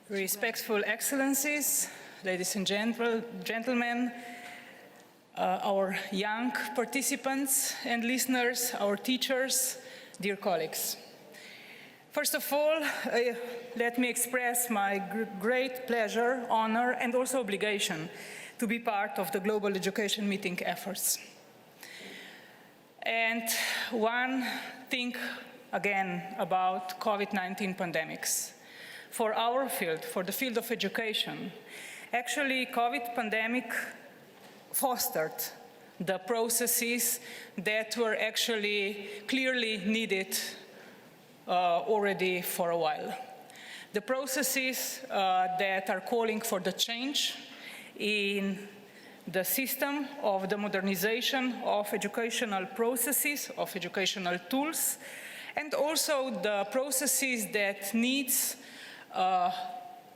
Respectful Excellencies, ladies and gentlemen, our young participants and listeners, our teachers, dear colleagues. First of all, let me express my great pleasure, honor, and also obligation to be part of the Global Education Meeting efforts. And one thing again about COVID-19 pandemics. For our field, for the field of education, actually COVID pandemic fostered the processes that were actually clearly needed already for a while. The processes that are calling for the change in the system of the modernization of educational processes, of educational tools, and also the processes that needs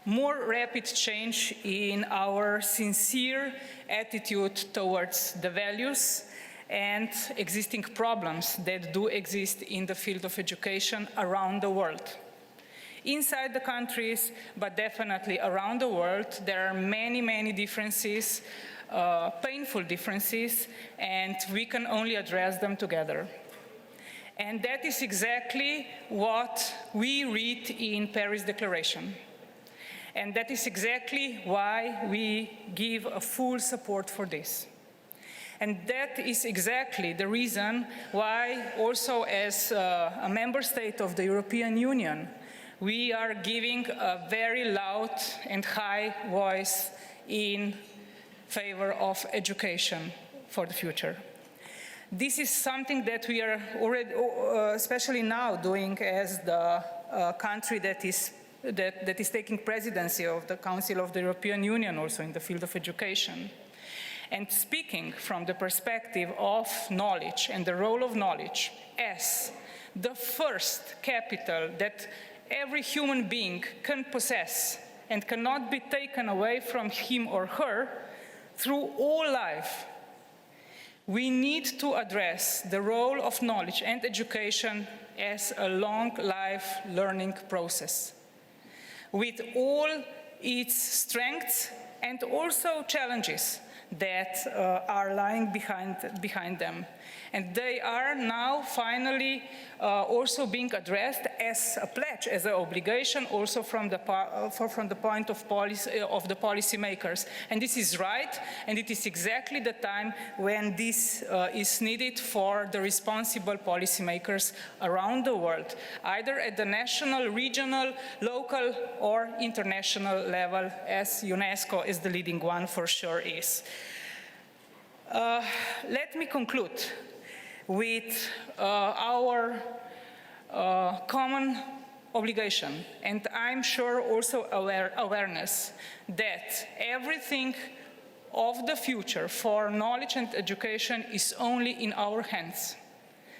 more rapid change in our sincere attitude towards the values and existing problems that do exist in the field of education around the world. Inside the countries, but definitely around the world, there are many differences, painful differences, and we can only address them together. And that is exactly what we read in Paris Declaration. And that is exactly why we give a full support for this. And that is exactly the reason why also as a member state of the European Union, we are giving a very loud and high voice in favor of education for the future. This is something that we are already, especially now, doing as the country that is taking presidency of the Council of the European Union, also in the field of education. And speaking from the perspective of knowledge and the role of knowledge as the first capital that every human being can possess and cannot be taken away from him or her through all life, we need to address the role of knowledge and education as a long life learning process, with all its strengths and also challenges that are lying behind them. And they are now finally also being addressed as a pledge, as an obligation, also from the point of the policymakers. And this is right, and it is exactly the time when this is needed for the responsible policymakers around the world, either at the national, regional, local, or international level, as UNESCO is the leading one for sure is. Let me conclude with our common obligation, and I'm sure also awareness that everything of the future for knowledge and education is only in our hands.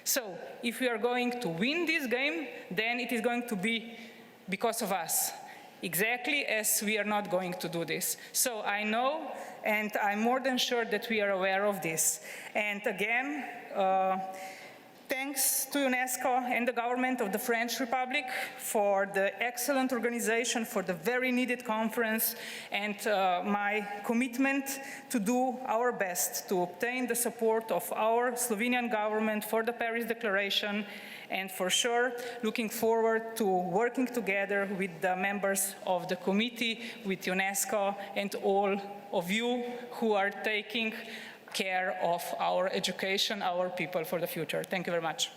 So if we are going to win this game, then it is going to be because of us, exactly as we are not going to do this. So I know, and I'm more than sure that we are aware of this. And again, thanks to UNESCO and the government of the French Republic for the excellent organization, for the very needed conference, and my commitment to do our best to obtain the support of our Slovenian government for the Paris Declaration, and for sure looking forward to working together with the members of the committee, with UNESCO, and all of you who are taking care of our education, our people for the future. Thank you very much.